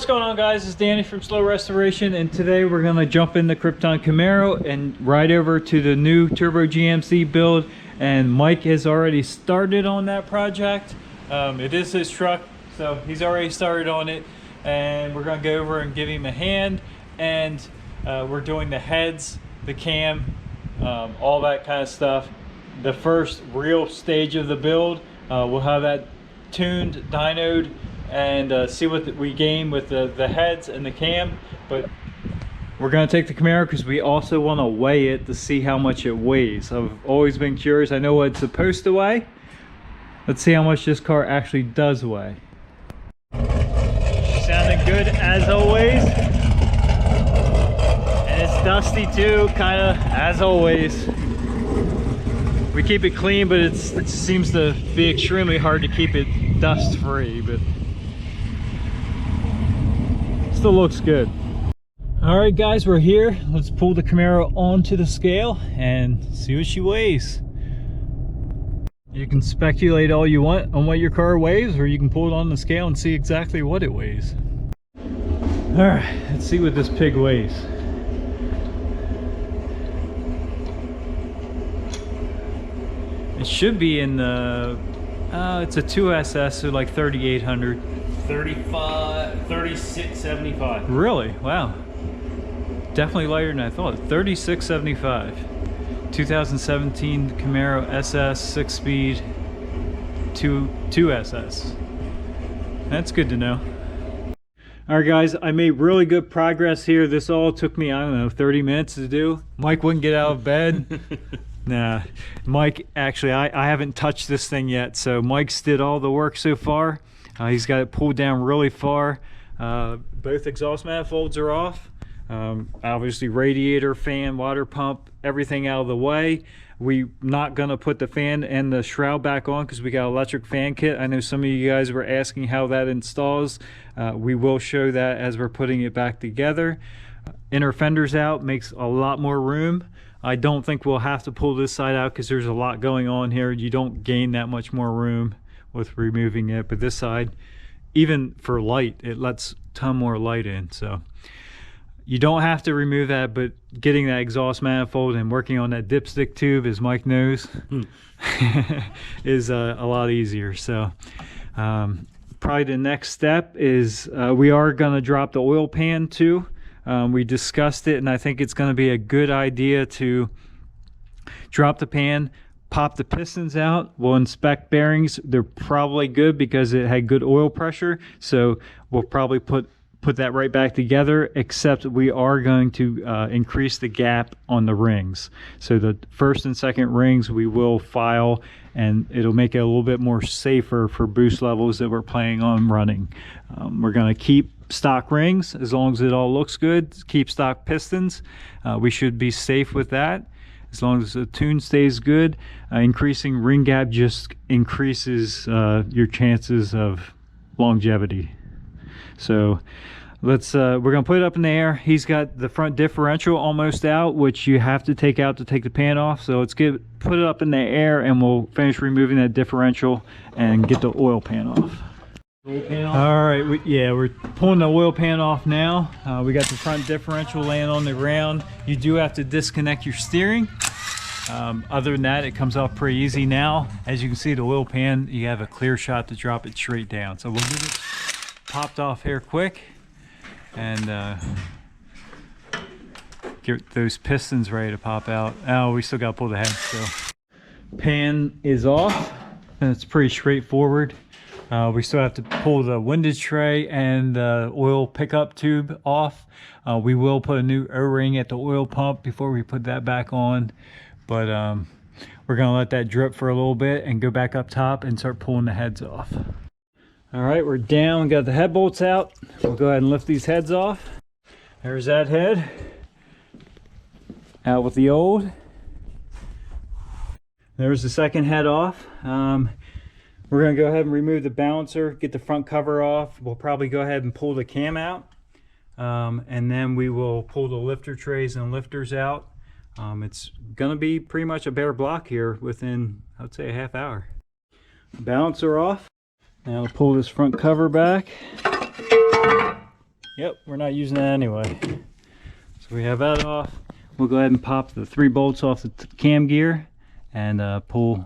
going on, guys? It's Danny from Slow Restoration, and today we're going to jump in the Krypton Camaro and ride over to the new Turbo GMC build. And Mike has already started on that project. It is his truck, so he's already started on it, and we're going to go over and give him a hand. And we're doing the heads, the cam, all that kind of stuff. The first real stage of the build, we'll have that tuned, dynoed, and see what we gain with the heads and the cam. But we're going to take the Camaro because we also want to weigh it to see how much it weighs. I've always been curious. I know what it's supposed to weigh. Let's see how much this car actually does weigh. Sounding good as always. And it's dusty too, kind of, as always. We keep it clean, but it seems to be extremely hard to keep it dust free, but still looks good. All right, guys, we're here. Let's pull the Camaro onto the scale and see what she weighs. You can speculate all you want on what your car weighs, or you can pull it on the scale and see exactly what it weighs. All right, let's see what this pig weighs. It should be in the it's a 2SS, so like 3,800. 3675. Really? Wow. Definitely lighter than I thought. 3675. 2017 Camaro SS 6-speed 2SS. That's good to know. Alright, guys, I made really good progress here. This all took me, I don't know, 30 minutes to do. Mike wouldn't get out of bed. Nah, Mike, actually, I haven't touched this thing yet, so Mike's did all the work so far. He's got it pulled down really far. Both exhaust manifolds are off. Obviously, radiator, fan, water pump, everything out of the way. We're not gonna put the fan and the shroud back on because we got an electric fan kit. I know some of you guys were asking how that installs. We will show that as we're putting it back together. Inner fenders out, makes a lot more room. I don't think we'll have to pull this side out because there's a lot going on here. You don't gain that much more room with removing it, but this side, even for light, it lets a ton more light in. So you don't have to remove that, but getting that exhaust manifold and working on that dipstick tube, as Mike knows, is a lot easier. So probably the next step is we are going to drop the oil pan too. We discussed it, and I think it's going to be a good idea to drop the pan, pop the pistons out. We'll inspect bearings. They're probably good because it had good oil pressure, so we'll probably put that right back together, except we are going to increase the gap on the rings. So the first and second rings we will file, and it'll make it a little bit more safer for boost levels that we're planning on running. We're going to keep stock rings as long as it all looks good. Keep stock pistons. We should be safe with that. As long as the tune stays good, increasing ring gap just increases your chances of longevity. So let's we're gonna put it up in the air. He's got the front differential almost out, which you have to take out to take the pan off. So let's put it up in the air, and we'll finish removing that differential and get the oil pan off. All right, we're pulling the oil pan off now. We got the front differential laying on the ground. You do have to disconnect your steering. Other than that, it comes off pretty easy now. As you can see, the oil pan, you have a clear shot to drop it straight down. So we'll get it popped off here quick and get those pistons ready to pop out. Oh, we still got to pull the head still. Pan is off, and it's pretty straightforward. We still have to pull the windage tray and the oil pickup tube off. We will put a new O-ring at the oil pump before we put that back on, but we're gonna let that drip for a little bit and go back up top and start pulling the heads off. All right, we're down, got the head bolts out. We'll go ahead and lift these heads off. There's that head out with the old. There's the second head off. We're going to go ahead and remove the balancer, get the front cover off. We'll probably go ahead and pull the cam out, and then we will pull the lifter trays and lifters out. It's going to be pretty much a bare block here within, I would say, a half hour. Balancer off. Now I'll pull this front cover back. Yep, we're not using that anyway. So we have that off. We'll go ahead and pop the 3 bolts off the cam gear and pull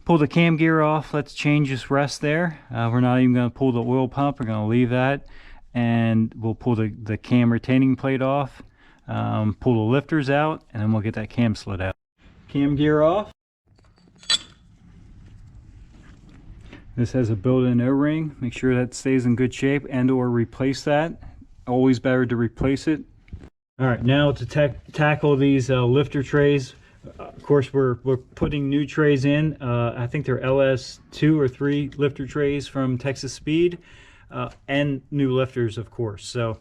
the cam gear off. Let's change this rest there. We're not even going to pull the oil pump. We're going to leave that, and we'll pull the cam retaining plate off, pull the lifters out, and then we'll get that cam slid out. Cam gear off. This has a built-in O-ring. Make sure that stays in good shape, and or replace that. Always better to replace it. All right, now to tackle these lifter trays. Of course, we're putting new trays in. I think they're LS2 or 3 lifter trays from Texas Speed, and new lifters, of course. So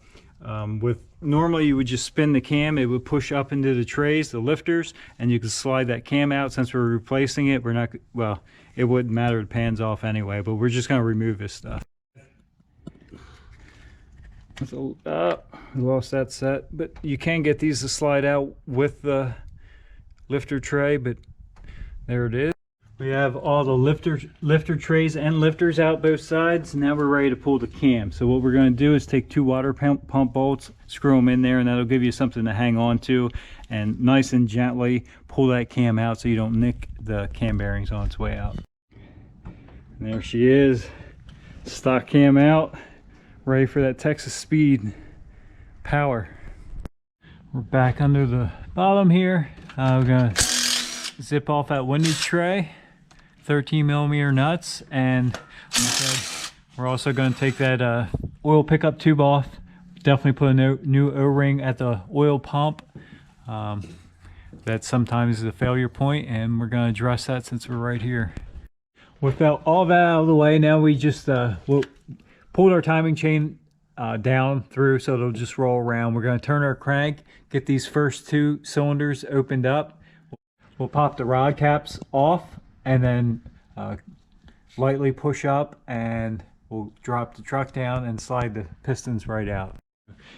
normally you would just spin the cam, it would push up into the trays, the lifters, and you can slide that cam out. Since we're replacing it, we're not, well, it wouldn't matter, the pan's off anyway, but we're just going to remove this stuff. Lost that set, but you can get these to slide out with the lifter tray, but there it is. We have all the lifter trays and lifters out both sides. Now we're ready to pull the cam. So what we're going to do is take 2 water pump bolts, screw them in there, and that'll give you something to hang on to, and nice and gently pull that cam out so you don't nick the cam bearings on its way out. And there she is, stock cam out, ready for that Texas Speed power. We're back under the bottom here. We're gonna zip off that windage tray, 13mm nuts, and like I said, we're also going to take that oil pickup tube off. Definitely put a new O-ring at the oil pump. That sometimes is a failure point, and we're going to address that since we're right here. With all that out of the way, now we just we'll pulled our timing chain down through so it'll just roll around. We're going to turn our crank, get these first 2 cylinders opened up. We'll pop the rod caps off, and then lightly push up, and we'll drop the truck down and slide the pistons right out.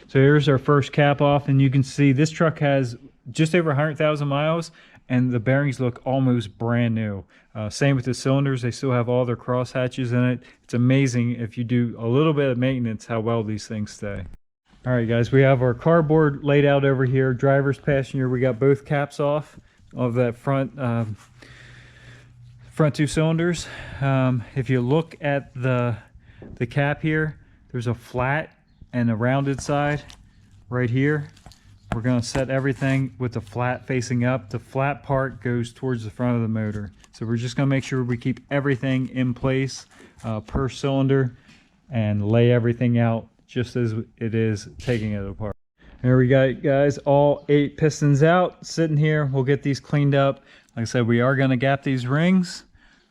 So here's our first cap off, and you can see this truck has just over 100,000 miles, and the bearings look almost brand new. Same with the cylinders, they still have all their cross hatches in it. It's amazing if you do a little bit of maintenance how well these things stay. All right guys, we have our cardboard laid out over here, driver's passenger. We got both caps off of that front 2 cylinders. If you look at the cap here, there's a flat and a rounded side right here. We're going to set everything with the flat facing up. The flat part goes towards the front of the motor. So we're just going to make sure we keep everything in place per cylinder and lay everything out just as it is taking it apart. There we go, guys, all 8 pistons out sitting here. We'll get these cleaned up. Like I said, we are going to gap these rings.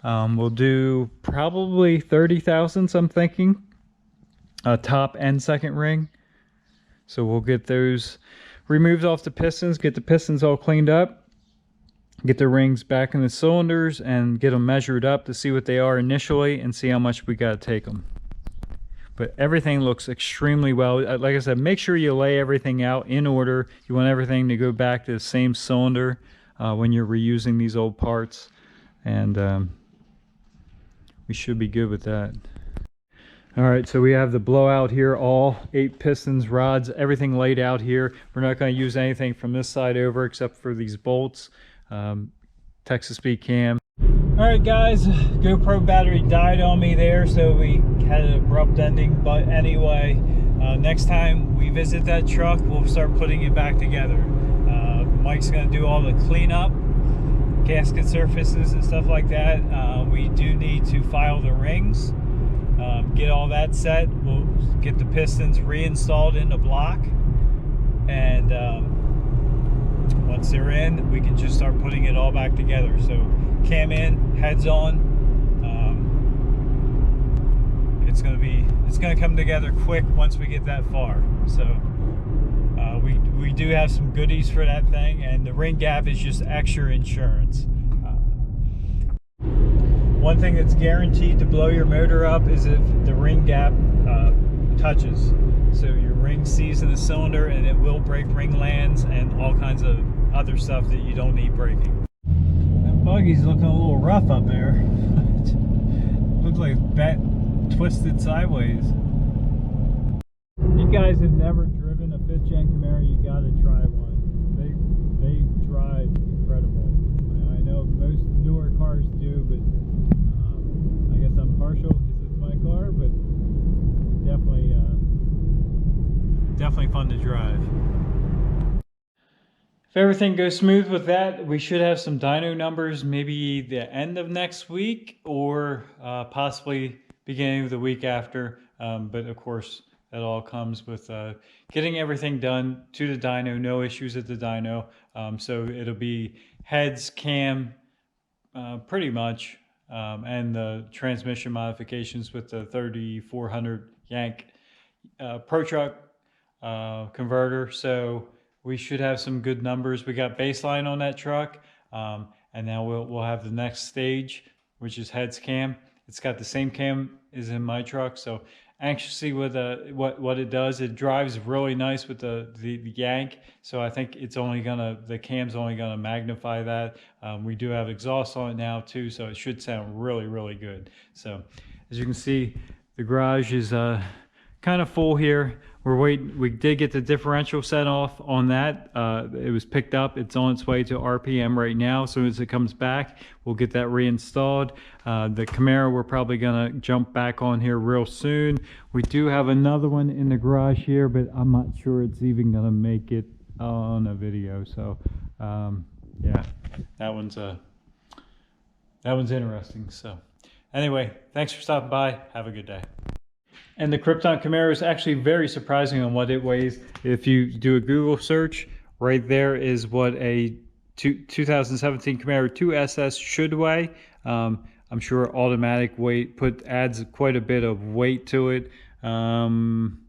We'll do probably 30 thousandths, I'm thinking, top and second ring. So we'll get those removed off the pistons, get the pistons all cleaned up, get the rings back in the cylinders, and get them measured up to see what they are initially and see how much we got to take them. But everything looks extremely well. Like I said, make sure you lay everything out in order. You want everything to go back to the same cylinder when you're reusing these old parts, and we should be good with that. All right, so we have the blowout here, all 8 pistons, rods, everything laid out here. We're not going to use anything from this side over except for these bolts. Texas Speed cam. All right guys, GoPro battery died on me there, so we had an abrupt ending, but anyway, next time we visit that truck, we'll start putting it back together. Mike's going to do all the cleanup, gasket surfaces and stuff like that. We do need to file the rings, get all that set. We'll get the pistons reinstalled in the block, and once they're in, we can just start putting it all back together. So cam in, heads on. It's gonna come together quick once we get that far. So we do have some goodies for that thing, and the ring gap is just extra insurance. One thing that's guaranteed to blow your motor up is if the ring gap touches. So your ring sees in the cylinder, and it will break ring lands and all kinds of other stuff that you don't need breaking. That buggy's looking a little rough up there. Looks like bat twisted sideways. you guys have never driven a 5th gen Camaro, you gotta try one. They drive incredible. I know most newer cars do, but I guess I'm partial because it's my car, but definitely fun to drive. If everything goes smooth with that, we should have some dyno numbers maybe the end of next week or possibly beginning of the week after. But of course, that all comes with getting everything done to the dyno, no issues at the dyno. So it'll be heads, cam, pretty much, and the transmission modifications with the 3400 Yank Pro Truck converter. So we should have some good numbers. We got baseline on that truck, and now we'll have the next stage, which is heads cam. It's got the same cam as in my truck, so anxious to see what it does. It drives really nice with the Yank, so I think the cam's only gonna magnify that. We do have exhaust on it now too, so it should sound really good. So as you can see, the garage is kind of full here. We did get the differential set off on that. It was picked up. It's on its way to RPM right now. As soon as it comes back, we'll get that reinstalled. The Camaro, we're probably gonna jump back on here real soon. We do have another one in the garage here, but I'm not sure it's even gonna make it on a video. So yeah, that one's interesting. So anyway, thanks for stopping by. Have a good day. And the Krypton Camaro is actually very surprising on what it weighs. If you do a Google search, right there is what a 2017 Camaro 2 SS should weigh. I'm sure automatic weight adds quite a bit of weight to it. I'm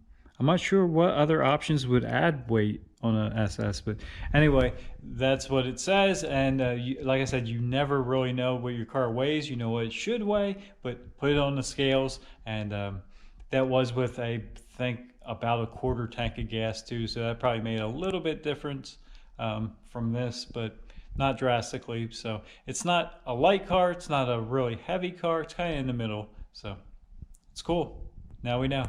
not sure what other options would add weight on an SS, but anyway, that's what it says. And like I said, you never really know what your car weighs. You know what it should weigh, but put it on the scales, and that was with I think about a quarter tank of gas too, so that probably made a little bit difference from this, but not drastically. So it's not a light car, it's not a really heavy car, it's kind of in the middle, so it's cool. Now we know.